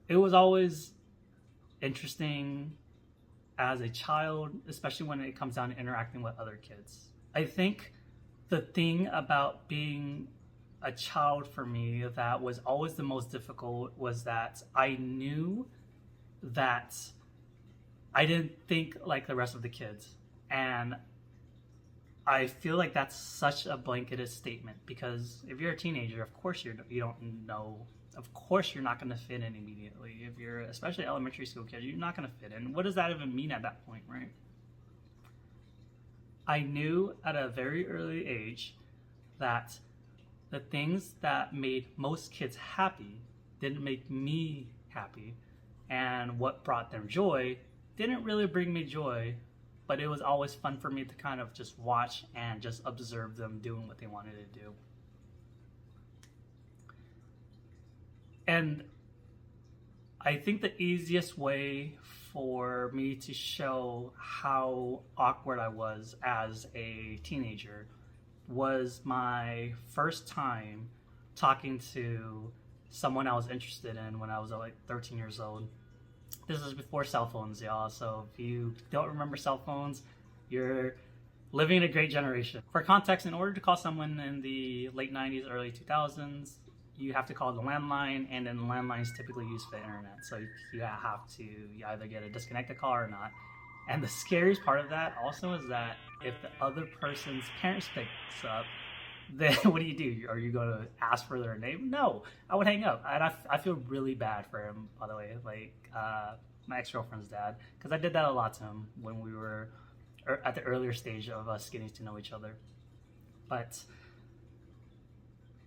it was always interesting as a child, especially when it comes down to interacting with other kids. I think the thing about being a child for me that was always the most difficult was that I knew that I didn't think like the rest of the kids. And I feel like that's such a blanketed statement because if you're a teenager, of course you don't know. Of course, you're not going to fit in immediately. If you're, especially elementary school kids, you're not going to fit in. What does that even mean at that point, right? I knew at a very early age that the things that made most kids happy didn't make me happy, and what brought them joy didn't really bring me joy, but it was always fun for me to kind of just watch and just observe them doing what they wanted to do. And I think the easiest way for me to show how awkward I was as a teenager was my first time talking to someone I was interested in when I was like 13 years old. This is before cell phones, y'all. So if you don't remember cell phones, you're living in a great generation. For context, in order to call someone in the late 90s, early 2000s, you have to call the landline, and then landlines typically used for the internet. So you have to either get a disconnected call or not. And the scariest part of that also is that if the other person's parents picks up, then what do? Are you going to ask for their name? No, I would hang up. And I feel really bad for him, by the way, like my ex-girlfriend's dad, because I did that a lot to him when we were at the earlier stage of us getting to know each other. But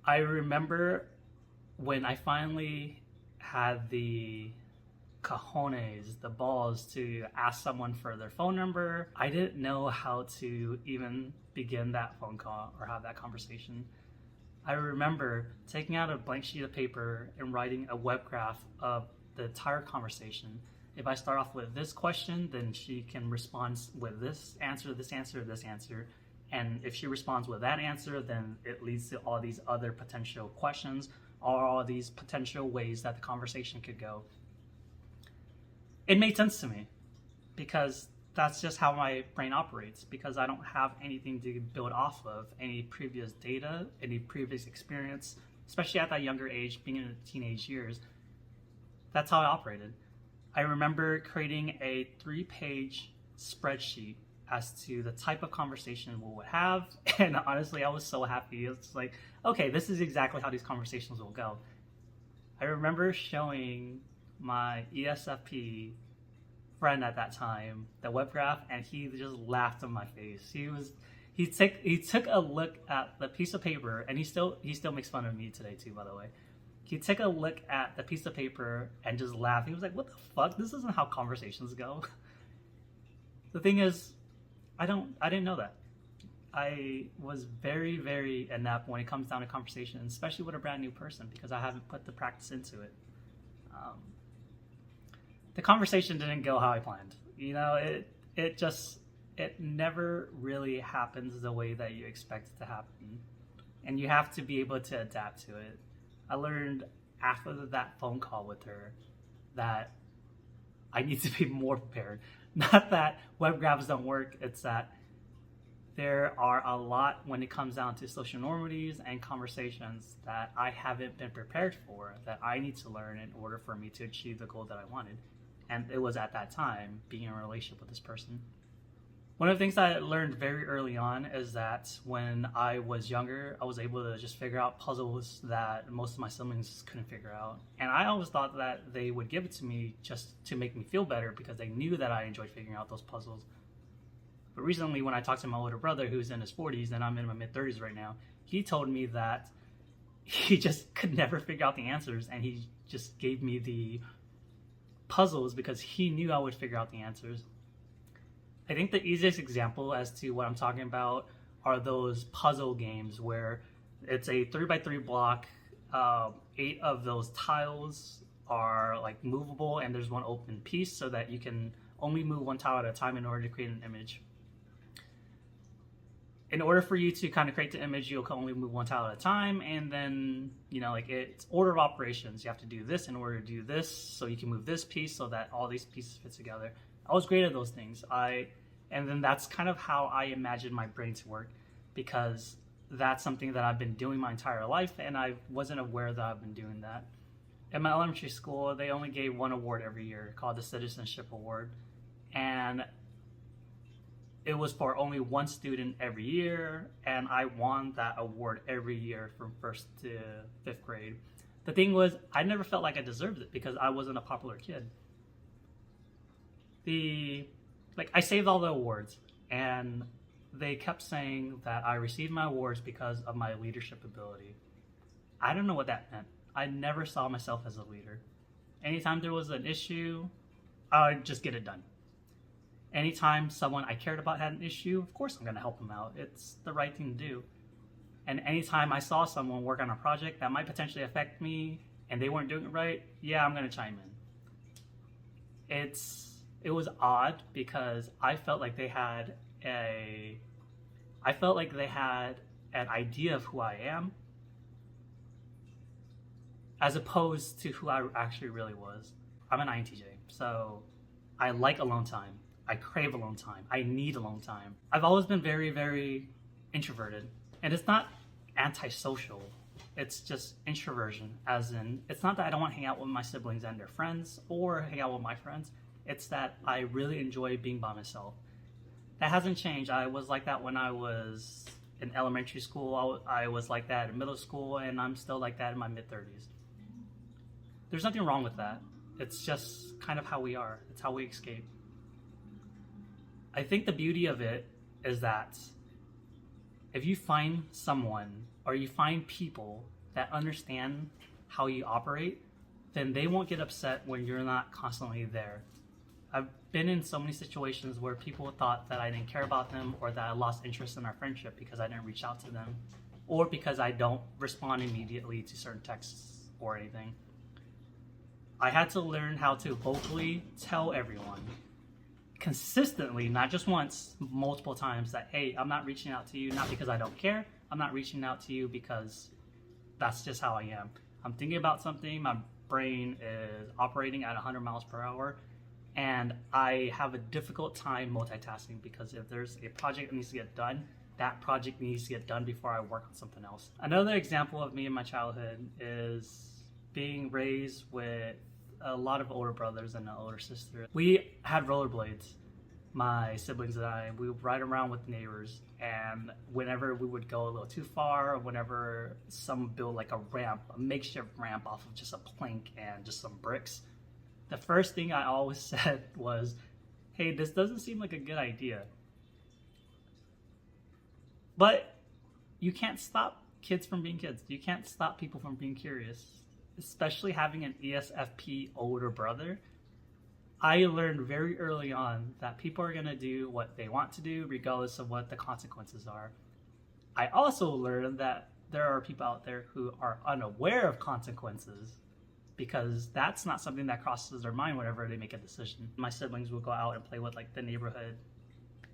I remember when I finally had the cojones, the balls to ask someone for their phone number, I didn't know how to even begin that phone call or have that conversation. I remember taking out a blank sheet of paper and writing a web graph of the entire conversation. If I start off with this question, then she can respond with this answer, this answer, this answer. And if she responds with that answer, then it leads to all these other potential questions or all these potential ways that the conversation could go. It made sense to me because that's just how my brain operates, because I don't have anything to build off of, any previous data, any previous experience, especially at that younger age, being in the teenage years. That's how I operated. I remember creating a 3-page spreadsheet as to the type of conversation we would have. And honestly, I was so happy. It's like, okay, this is exactly how these conversations will go. I remember showing my ESFP friend at that time the web graph, and he just laughed in my face. He took a look at the piece of paper, and he still makes fun of me today too, by the way. He took a look at the piece of paper and just laughed. He was like, "What the fuck? This isn't how conversations go." The thing is, I didn't know that. I was very, very inept when it comes down to conversation, especially with a brand new person, because I haven't put the practice into it. The conversation didn't go how I planned. You know, it never really happens the way that you expect it to happen, and you have to be able to adapt to it. I learned after that phone call with her that I need to be more prepared. Not that web graphs don't work, it's that there are a lot when it comes down to social normities and conversations that I haven't been prepared for, that I need to learn in order for me to achieve the goal that I wanted. And it was at that time being in a relationship with this person. One of the things that I learned very early on is that when I was younger, I was able to just figure out puzzles that most of my siblings couldn't figure out. And I always thought that they would give it to me just to make me feel better because they knew that I enjoyed figuring out those puzzles. But recently, when I talked to my older brother, who's in his 40s and I'm in my mid-30s right now, he told me that he just could never figure out the answers, and he just gave me the puzzles because he knew I would figure out the answers. I think the easiest example as to what I'm talking about are those puzzle games where it's a 3x3 block. 8 of those tiles are like movable, and there's one open piece so that you can only move one tile at a time in order to create an image. in order for you to kind of create the image, you'll only move one tile at a time, and then, you know, like it's order of operations. You have to do this in order to do this, so you can move this piece so that all these pieces fit together. I was great at those things. And then that's kind of how I imagined my brain to work, because that's something that I've been doing my entire life, and I wasn't aware that I've been doing that. In my elementary school, they only gave one award every year called the Citizenship Award, and it was for only one student every year, and I won that award every year from 1st to 5th grade. The thing was, I never felt like I deserved it because I wasn't a popular kid. I saved all the awards, and they kept saying that I received my awards because of my leadership ability. I don't know what that meant. I never saw myself as a leader. Anytime there was an issue, I would just get it done. Anytime someone I cared about had an issue, of course I'm going to help them out. It's the right thing to do. And anytime I saw someone work on a project that might potentially affect me and they weren't doing it right, yeah, I'm going to chime in. It was odd because I felt like they had an idea of who I am, as opposed to who I actually really was. I'm an INTJ, so I like alone time. I crave alone time. I need alone time. I've always been very, very introverted. And it's not antisocial. It's just introversion, as in, it's not that I don't want to hang out with my siblings and their friends or hang out with my friends. It's that I really enjoy being by myself. That hasn't changed. I was like that when I was in elementary school. I was like that in middle school, and I'm still like that in my mid-30s. There's nothing wrong with that. It's just kind of how we are. It's how we escape. I think the beauty of it is that if you find someone or you find people that understand how you operate, then they won't get upset when you're not constantly there. I've been in so many situations where people thought that I didn't care about them, or that I lost interest in our friendship because I didn't reach out to them, or because I don't respond immediately to certain texts or anything. I had to learn how to vocally tell everyone consistently, not just once, multiple times, that, hey, I'm not reaching out to you not because I don't care. I'm not reaching out to you because that's just how I am. I'm thinking about something, my brain is operating at 100 miles per hour, and I have a difficult time multitasking, because if there's a project that needs to get done, that project needs to get done before I work on something else. Another example of me in my childhood is being raised with a lot of older brothers and an older sister. We had rollerblades, my siblings and I. We would ride around with neighbors, and whenever we would go a little too far, or whenever someone built like a ramp, a makeshift ramp off of just a plank and just some bricks, the first thing I always said was, hey, this doesn't seem like a good idea. But you can't stop kids from being kids. You can't stop people from being curious. Especially having an ESFP older brother, I learned very early on that people are going to do what they want to do regardless of what the consequences are. I also learned that there are people out there who are unaware of consequences, because that's not something that crosses their mind whenever they make a decision. My siblings would go out and play with like the neighborhood,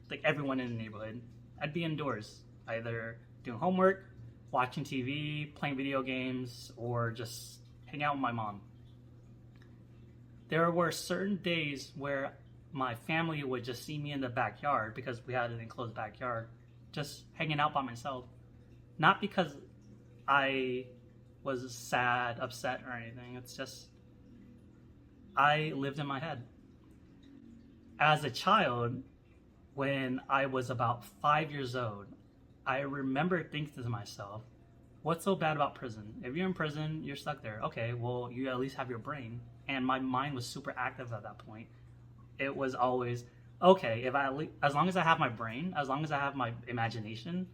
like everyone in the neighborhood. I'd be indoors, either doing homework, watching TV, playing video games, or just hang out with my mom. There were certain days where my family would just see me in the backyard, because we had an enclosed backyard, just hanging out by myself. Not because I was sad, upset, or anything. It's just, I lived in my head. As a child, when I was about 5 years old, I remember thinking to myself, what's so bad about prison? If you're in prison, you're stuck there. Okay, well, you at least have your brain. And my mind was super active at that point. It was always, okay, as long as I have my brain, as long as I have my imagination,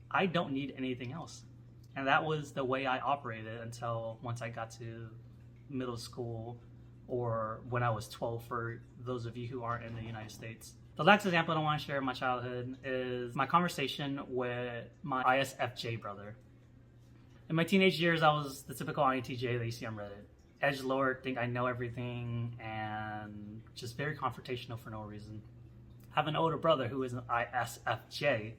I don't need anything else. And that was the way I operated until once I got to middle school, or when I was 12, for those of you who aren't in the United States. The last example I want to share in my childhood is my conversation with my ISFJ brother. In my teenage years, I was the typical INTJ that you see on Reddit. Edgelord, think I know everything, and just very confrontational for no reason. I have an older brother who is an ISFJ,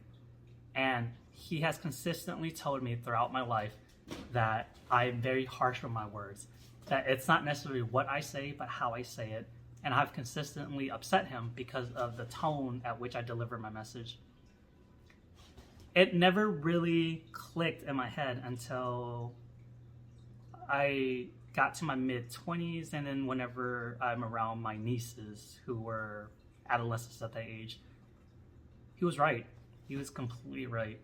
And he has consistently told me throughout my life that I'm very harsh with my words, that it's not necessarily what I say, but how I say it. And I've consistently upset him because of the tone at which I deliver my message. It never really clicked in my head until I got to my mid-20s, and then whenever I'm around my nieces who were adolescents at that age, he was right. He was completely right.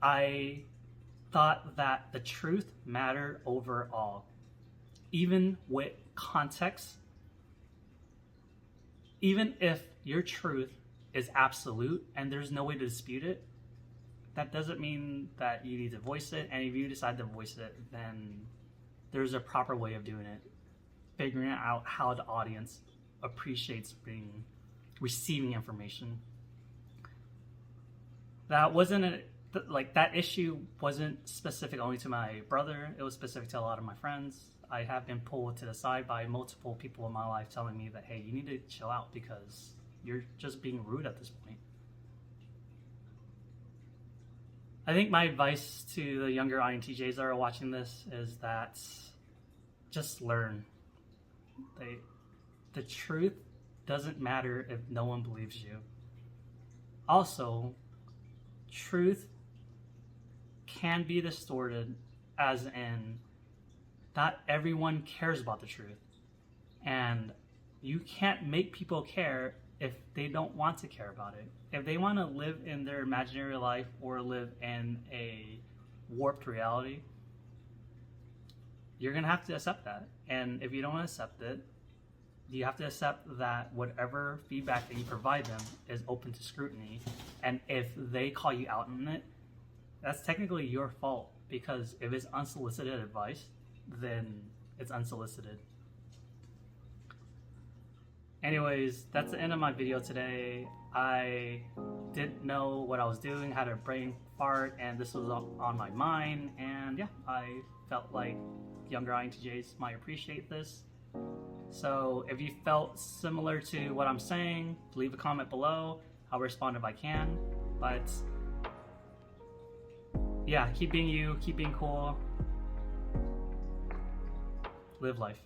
I thought that the truth mattered overall. Even with context, even if your truth is absolute and there's no way to dispute it, that doesn't mean that you need to voice it. And if you decide to voice it, then there's a proper way of doing it. Figuring out how the audience appreciates receiving information. That wasn't that issue wasn't specific only to my brother. It was specific to a lot of my friends. I have been pulled to the side by multiple people in my life telling me that, hey, you need to chill out because you're just being rude at this point. I think my advice to the younger INTJs that are watching this is that just learn. The truth doesn't matter if no one believes you. Also, truth can be distorted, as in not everyone cares about the truth. And you can't make people care if they don't want to care about it. If they want to live in their imaginary life or live in a warped reality, you're going to have to accept that. And if you don't accept it, you have to accept that whatever feedback that you provide them is open to scrutiny. And if they call you out on it, that's technically your fault, because if it's unsolicited advice, then it's unsolicited. Anyways, that's the end of my video today. I didn't know what I was doing, had a brain fart, and this was on my mind. And yeah, I felt like younger INTJs might appreciate this. So if you felt similar to what I'm saying, leave a comment below. I'll respond if I can. But yeah, keep being you, keep being cool. Live life.